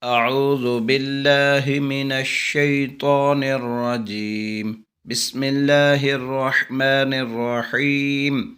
أعوذ بالله من الشيطان الرجيم بسم الله الرحمن الرحيم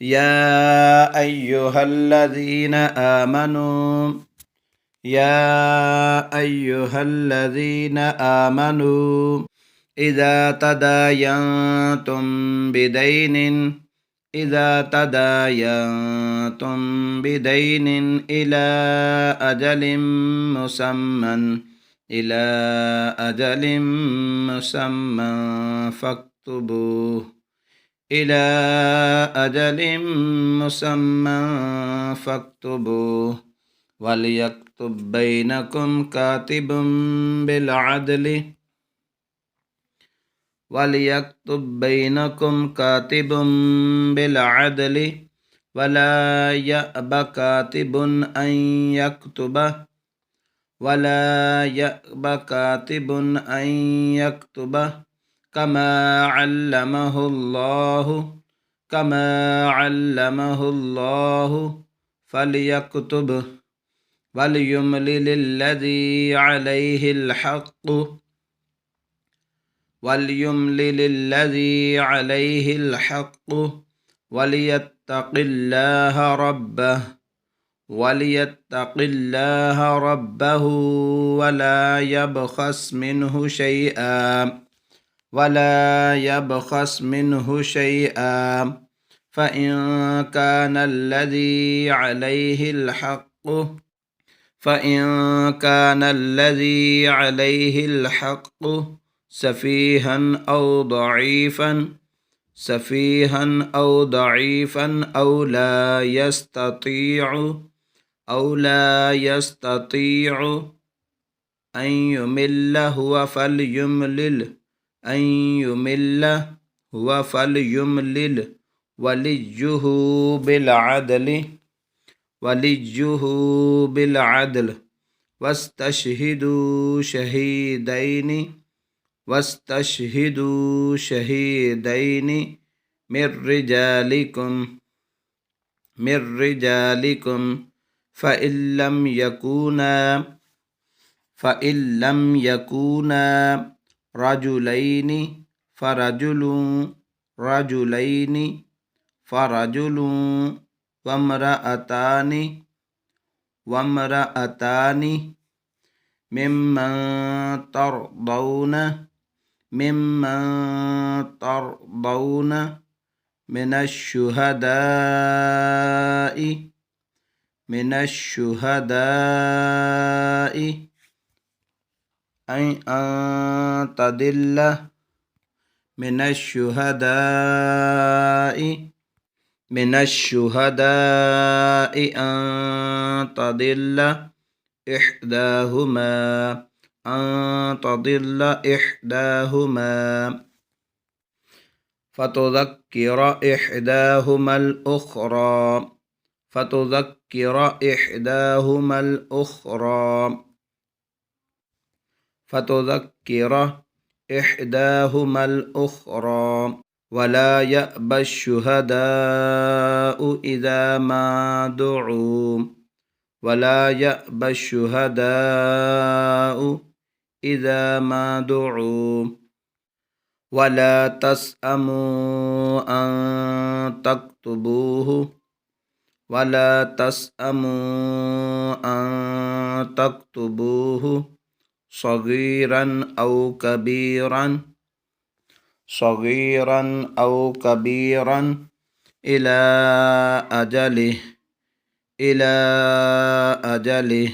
يا أيها الذين آمنوا إذا تداينتم بدين إلى أجل مسمى فاكتبوه إلى أجل مسمى فاكتبوه وليكتب بينكم كاتب بالعدل ولا يأب كاتب أن يكتب كما علمه الله فليكتب وليملل الذي عليه الحق وليتق الله ربه ولا يبخس منه شيئا فإن كان الذي عليه الحق سفيها أو ضعيفا أو لا يستطيع أن يمل هو فليملل وليه بالعدل واستشهدوا شهيدين من رجالكم فإن لم يكونا رجلين فرجل وامرأتان ممن ترضون من الشهداء أن تضل إحداهما فتذكر إحداهما الأخرى ولا يأبى الشهداء إذا ما دعوا ولا تسأموا أن تكتبوه صغيرا أو كبيرا إلى أجله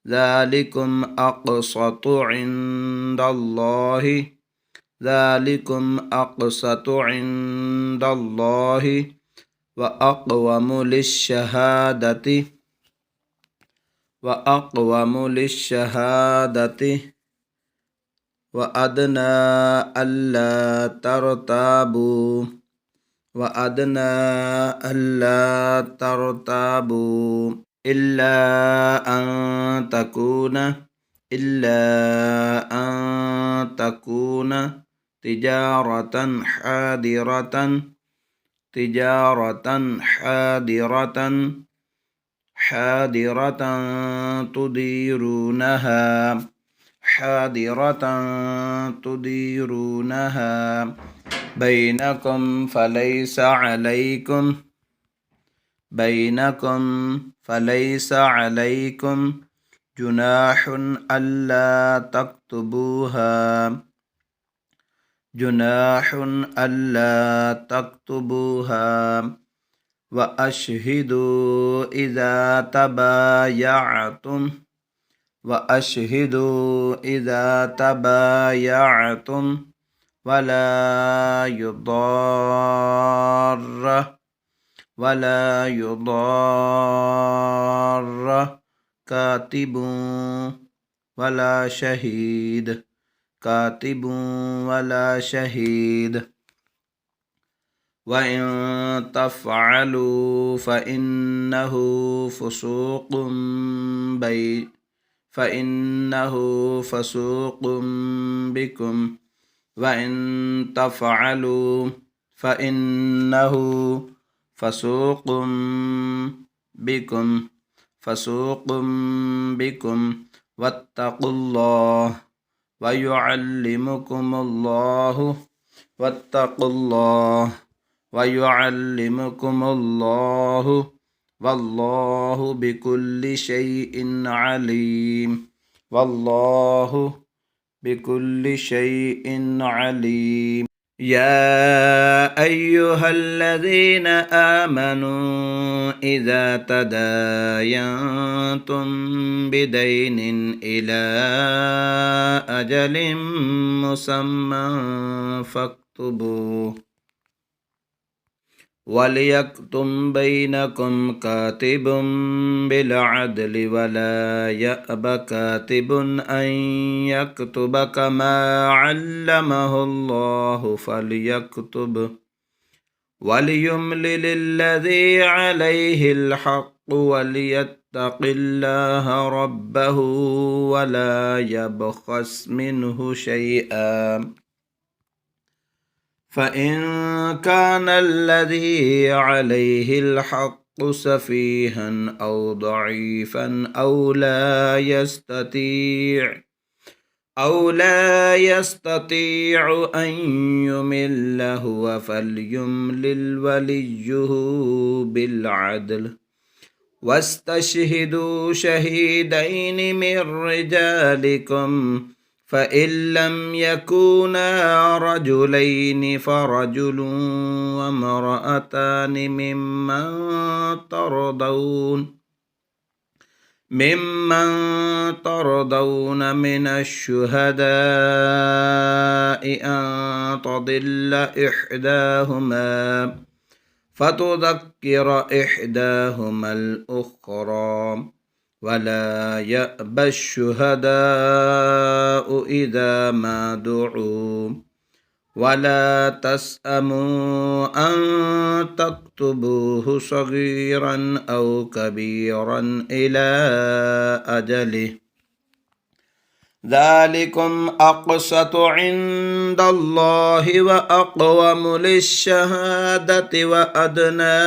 ذلكم أقسط عند الله وأقوم للشهادة وأدنى ألا ترتابوا إلا أن تكون تجارة حاضرة حاضرة تديرونها حاضرة تديرونها بينكم فليس عليكم جناح ألا تكتبوها وأشهدوا إذا تبايعتم ولا يضار كاتب ولا شهيد وإن تفعلوا فإنه فسوق بكم وإن تفعلوا فإنه فسوق بكم واتقوا الله ويعلمكم الله والله بكل شيء عليم يا أيها الذين آمنوا إذا تداينتم بدين إلى أجل مسمى فاكتبوه وليكتب بينكم كاتب بالعدل ولا يأب كاتب أن يكتب كما علمه الله فليكتب وليملل الذي عليه الحق وليتق الله ربه ولا يبخس منه شيئا فإن كان الذي عليه الحق سفيها أو ضعيفا أو لا يستطيع أن يمل هو فليملل وليه بالعدل واستشهدوا شهيدين من رجالكم فإن لم يكونا رجلين فرجل وامرأتان ممن ترضون من الشهداء أن تضل إحداهما فتذكر إحداهما الأخرى ولا يأبى الشهداء إذا ما دعوا ولا تسأموا أن تكتبوه صغيرا أو كبيرا إلى أجله ذلكم أقسط عند الله وأقوم للشهادة وأدنى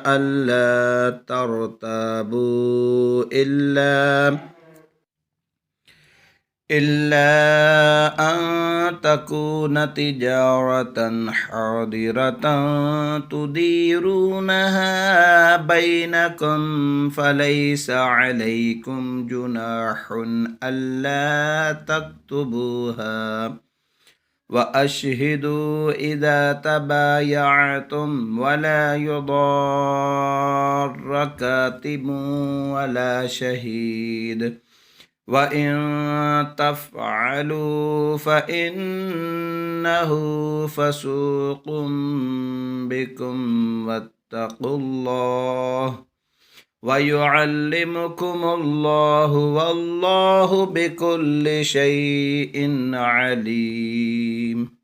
ألا ترتابوا إلا أن تكون تجارة حاضرة تديرونها بينكم فليس عليكم جناح ألا تكتبوها وأشهدوا إذا تبايعتم ولا يضار كاتب ولا شهيد وإن تفعلوا فإنه فسوق بكم واتقوا الله ويعلمكم الله والله بكل شيء عليم.